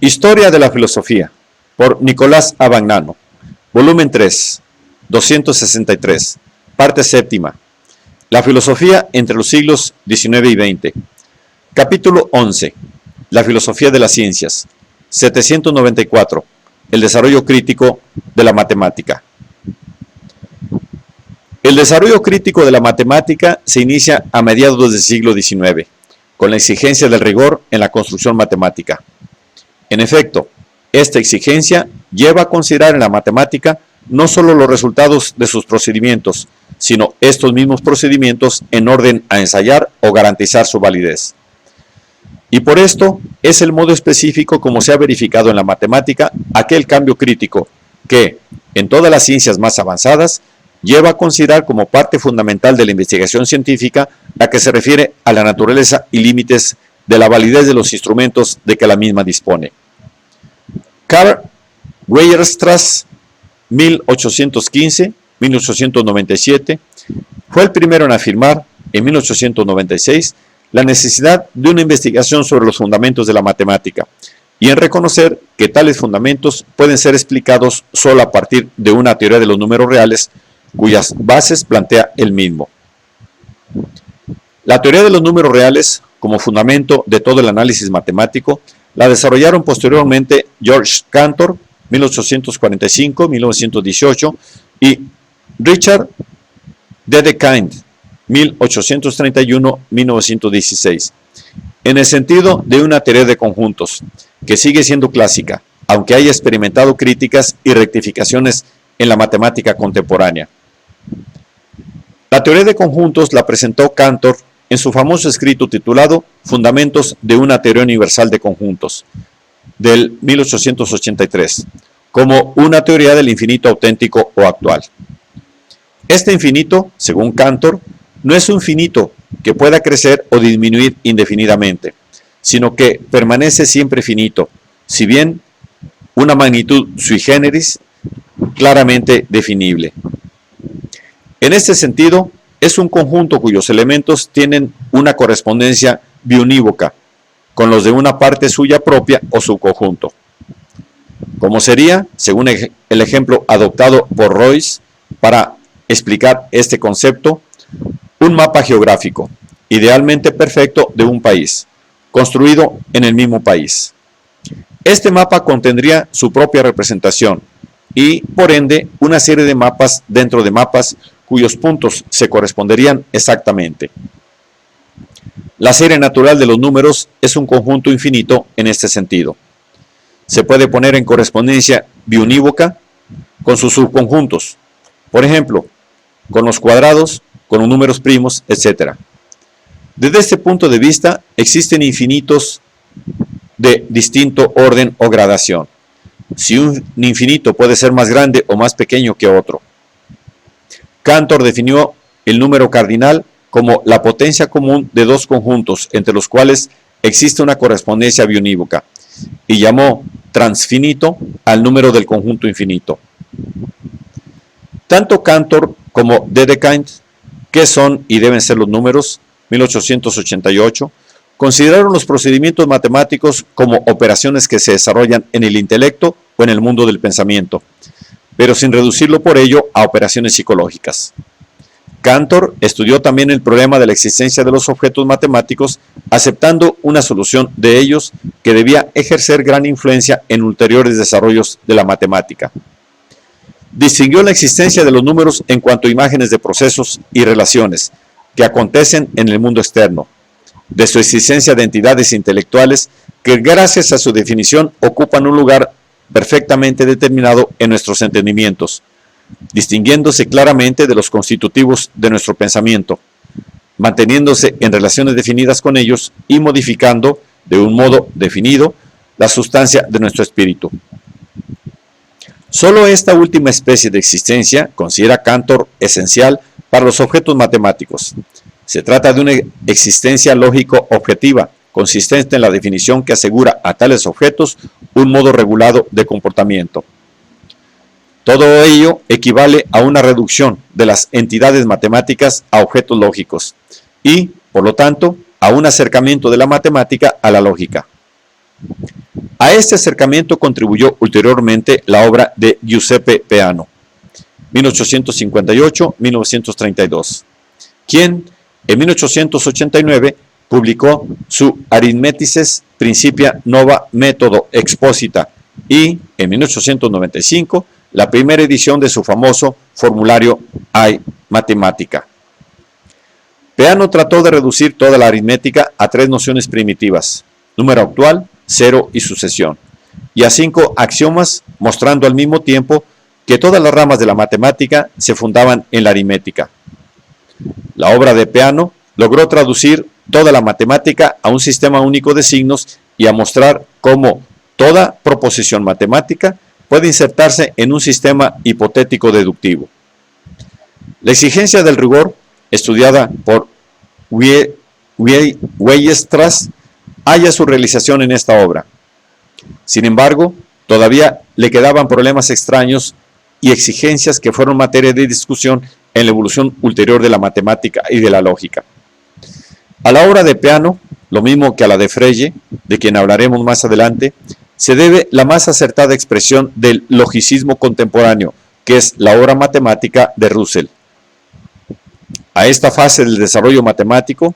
Historia de la filosofía, por Nicolás Abagnano, volumen 3, 263, parte séptima. La filosofía entre los siglos XIX y XX. Capítulo 11. La filosofía de las ciencias. 794. El desarrollo crítico de la matemática. El desarrollo crítico de la matemática se inicia a mediados del siglo XIX, con la exigencia del rigor en la construcción matemática. En efecto, esta exigencia lleva a considerar en la matemática no solo los resultados de sus procedimientos, sino estos mismos procedimientos en orden a ensayar o garantizar su validez. Y por esto es el modo específico como se ha verificado en la matemática aquel cambio crítico que, en todas las ciencias más avanzadas, lleva a considerar como parte fundamental de la investigación científica la que se refiere a la naturaleza y límites de la validez de los instrumentos de que la misma dispone. Karl Weierstrass, 1815-1897, fue el primero en afirmar, en 1896, la necesidad de una investigación sobre los fundamentos de la matemática y en reconocer que tales fundamentos pueden ser explicados solo a partir de una teoría de los números reales cuyas bases plantea él mismo. La teoría de los números reales, como fundamento de todo el análisis matemático, la desarrollaron posteriormente George Cantor, 1845-1918, y Richard Dedekind, 1831-1916, en el sentido de una teoría de conjuntos, que sigue siendo clásica, aunque haya experimentado críticas y rectificaciones en la matemática contemporánea. La teoría de conjuntos la presentó Cantor en su famoso escrito titulado Fundamentos de una teoría universal de conjuntos, del 1883, como una teoría del infinito auténtico o actual. Este infinito, según Cantor, no es un finito que pueda crecer o disminuir indefinidamente, sino que permanece siempre finito, si bien una magnitud sui generis claramente definible. En este sentido, es un conjunto cuyos elementos tienen una correspondencia biunívoca con los de una parte suya propia o subconjunto, como sería, según el ejemplo adoptado por Royce para explicar este concepto, un mapa geográfico, idealmente perfecto de un país, construido en el mismo país. Este mapa contendría su propia representación y, por ende, una serie de mapas dentro de mapas cuyos puntos se corresponderían exactamente. La serie natural de los números es un conjunto infinito en este sentido. Se puede poner en correspondencia biunívoca con sus subconjuntos, por ejemplo, con los cuadrados, con los números primos, etc. Desde este punto de vista, existen infinitos de distinto orden o gradación. Si un infinito puede ser más grande o más pequeño que otro. Cantor definió el número cardinal como la potencia común de dos conjuntos entre los cuales existe una correspondencia biunívoca y llamó transfinito al número del conjunto infinito. Tanto Cantor como Dedekind, ¿qué son y deben ser los números? 1888, consideraron los procedimientos matemáticos como operaciones que se desarrollan en el intelecto o en el mundo del pensamiento, pero sin reducirlo por ello a operaciones psicológicas. Cantor estudió también el problema de la existencia de los objetos matemáticos, aceptando una solución de ellos que debía ejercer gran influencia en ulteriores desarrollos de la matemática. Distinguió la existencia de los números en cuanto a imágenes de procesos y relaciones que acontecen en el mundo externo, de su existencia de entidades intelectuales que gracias a su definición ocupan un lugar perfectamente determinado en nuestros entendimientos, distinguiéndose claramente de los constitutivos de nuestro pensamiento, manteniéndose en relaciones definidas con ellos y modificando de un modo definido la sustancia de nuestro espíritu. Solo esta última especie de existencia considera Cantor esencial para los objetos matemáticos. Se trata de una existencia lógico-objetiva, consistente en la definición que asegura a tales objetos un modo regulado de comportamiento. Todo ello equivale a una reducción de las entidades matemáticas a objetos lógicos y, por lo tanto, a un acercamiento de la matemática a la lógica. A este acercamiento contribuyó ulteriormente la obra de Giuseppe Peano, 1858-1932, quien en 1889 publicó su Arithmetices Principia Nova Methodo Exposita y en 1895 la primera edición de su famoso formulario Ai Mathematica. Peano trató de reducir toda la aritmética a 3 nociones primitivas: número actual, cero y sucesión, y a 5 axiomas, mostrando al mismo tiempo que todas las ramas de la matemática se fundaban en la aritmética. La obra de Peano logró traducir toda la matemática a un sistema único de signos y a mostrar cómo toda proposición matemática puede insertarse en un sistema hipotético deductivo. La exigencia del rigor, estudiada por Weierstrass, halla su realización en esta obra. Sin embargo, todavía le quedaban problemas extraños y exigencias que fueron materia de discusión en la evolución ulterior de la matemática y de la lógica. A la obra de Peano, lo mismo que a la de Frege, de quien hablaremos más adelante, se debe la más acertada expresión del logicismo contemporáneo, que es la obra matemática de Russell. A esta fase del desarrollo matemático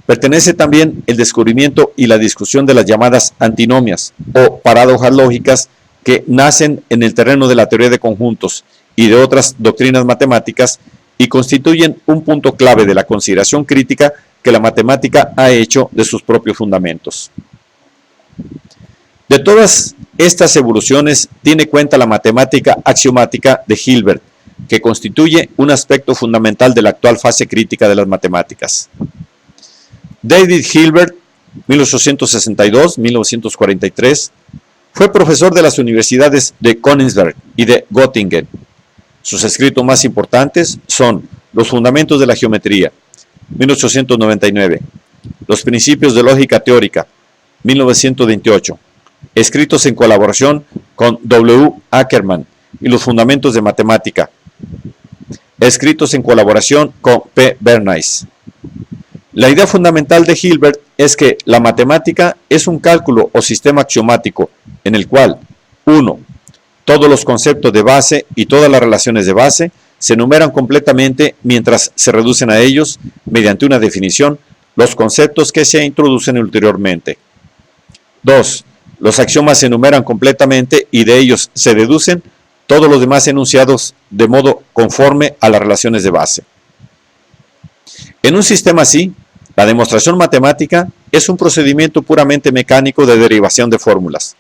pertenece también el descubrimiento y la discusión de las llamadas antinomias o paradojas lógicas que nacen en el terreno de la teoría de conjuntos y de otras doctrinas matemáticas y constituyen un punto clave de la consideración crítica que la matemática ha hecho de sus propios fundamentos. De todas estas evoluciones tiene cuenta la matemática axiomática de Hilbert, que constituye un aspecto fundamental de la actual fase crítica de las matemáticas. David Hilbert, 1862-1943, fue profesor de las universidades de Königsberg y de Göttingen. Sus escritos más importantes son Los fundamentos de la geometría, 1899, Los principios de lógica teórica, 1928, escritos en colaboración con W. Ackermann, y Los fundamentos de matemática, escritos en colaboración con P. Bernays. La idea fundamental de Hilbert es que la matemática es un cálculo o sistema axiomático en el cual 1. Todos los conceptos de base y todas las relaciones de base se enumeran completamente mientras se reducen a ellos, mediante una definición, los conceptos que se introducen ulteriormente. 2. Los axiomas se enumeran completamente y de ellos se deducen todos los demás enunciados de modo conforme a las relaciones de base. En un sistema así, la demostración matemática es un procedimiento puramente mecánico de derivación de fórmulas,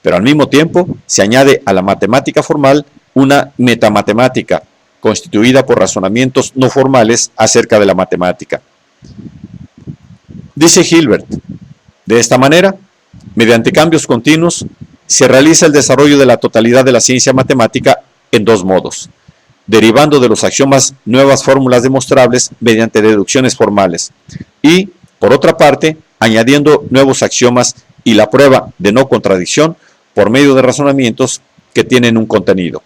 pero al mismo tiempo se añade a la matemática formal una metamatemática, constituida por razonamientos no formales acerca de la matemática. Dice Hilbert, de esta manera, mediante cambios continuos, se realiza el desarrollo de la totalidad de la ciencia matemática en 2 modos, derivando de los axiomas nuevas fórmulas demostrables mediante deducciones formales y, por otra parte, añadiendo nuevos axiomas y la prueba de no contradicción por medio de razonamientos que tienen un contenido.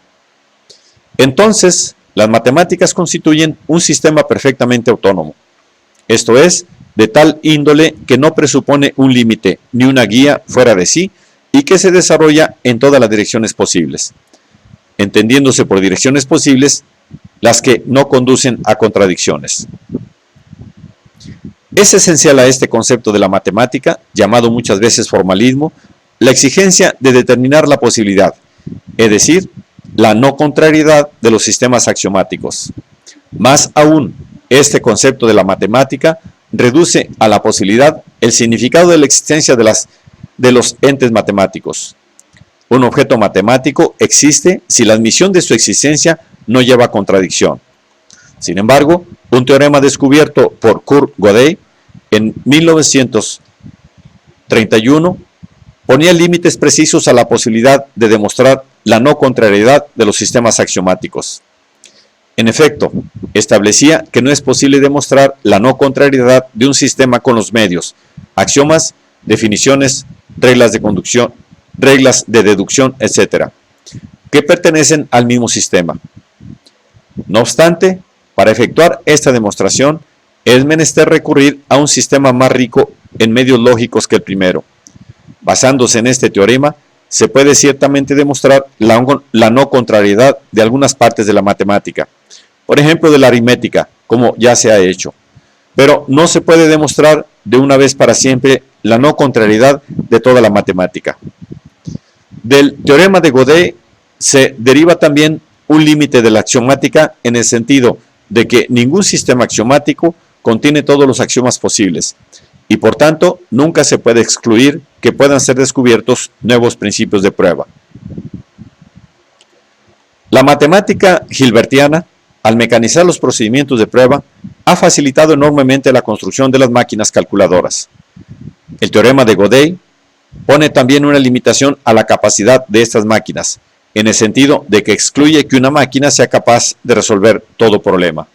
Entonces, las matemáticas constituyen un sistema perfectamente autónomo, esto es, de tal índole que no presupone un límite ni una guía fuera de sí y que se desarrolla en todas las direcciones posibles, entendiéndose por direcciones posibles las que no conducen a contradicciones. Es esencial a este concepto de la matemática, llamado muchas veces formalismo, la exigencia de determinar la posibilidad, es decir, la no contrariedad de los sistemas axiomáticos. Más aún, este concepto de la matemática reduce a la posibilidad el significado de la existencia de los entes matemáticos. Un objeto matemático existe si la admisión de su existencia no lleva a contradicción. Sin embargo, un teorema descubierto por Kurt Gödel en 1931 ponía límites precisos a la posibilidad de demostrar la no contrariedad de los sistemas axiomáticos. En efecto, establecía que no es posible demostrar la no contrariedad de un sistema con los medios, axiomas, definiciones, reglas de conducción, reglas de deducción, etc., que pertenecen al mismo sistema. No obstante, para efectuar esta demostración, es menester recurrir a un sistema más rico en medios lógicos que el primero. Basándose en este teorema, se puede ciertamente demostrar la no contrariedad de algunas partes de la matemática, por ejemplo de la aritmética, como ya se ha hecho, pero no se puede demostrar de una vez para siempre la no contrariedad de toda la matemática. Del teorema de Gödel se deriva también un límite de la axiomática en el sentido de que ningún sistema axiomático contiene todos los axiomas posibles y por tanto nunca se puede excluir que puedan ser descubiertos nuevos principios de prueba. La matemática hilbertiana, al mecanizar los procedimientos de prueba, ha facilitado enormemente la construcción de las máquinas calculadoras. El teorema de Gödel pone también una limitación a la capacidad de estas máquinas, en el sentido de que excluye que una máquina sea capaz de resolver todo problema.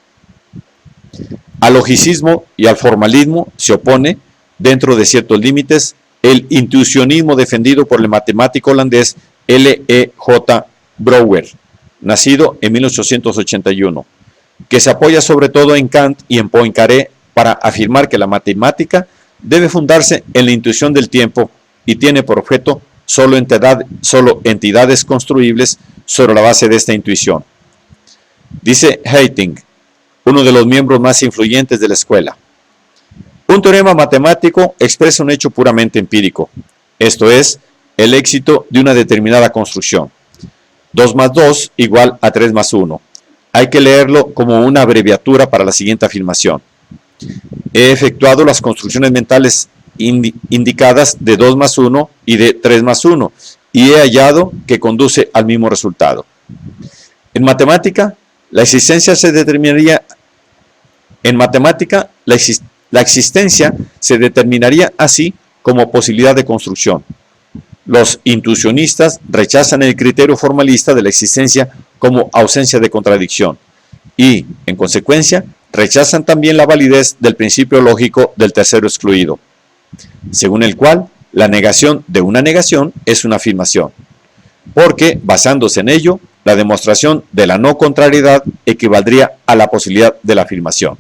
Al logicismo y al formalismo se opone, dentro de ciertos límites, el intuicionismo defendido por el matemático holandés L.E.J. Brouwer, nacido en 1881, que se apoya sobre todo en Kant y en Poincaré para afirmar que la matemática debe fundarse en la intuición del tiempo y tiene por objeto solo entidades construibles sobre la base de esta intuición. Dice Hayting, uno de los miembros más influyentes de la escuela: un teorema matemático expresa un hecho puramente empírico, esto es, el éxito de una determinada construcción. 2 más 2 igual a 3 más 1. Hay que leerlo como una abreviatura para la siguiente afirmación: he efectuado las construcciones mentales indicadas de 2 más 1 y de 3 más 1 y he hallado que conduce al mismo resultado. En matemática, la existencia se determinaría así como posibilidad de construcción. Los intuicionistas rechazan el criterio formalista de la existencia como ausencia de contradicción y, en consecuencia, rechazan también la validez del principio lógico del tercero excluido, según el cual la negación de una negación es una afirmación, porque, basándose en ello, la demostración de la no contrariedad equivaldría a la posibilidad de la afirmación.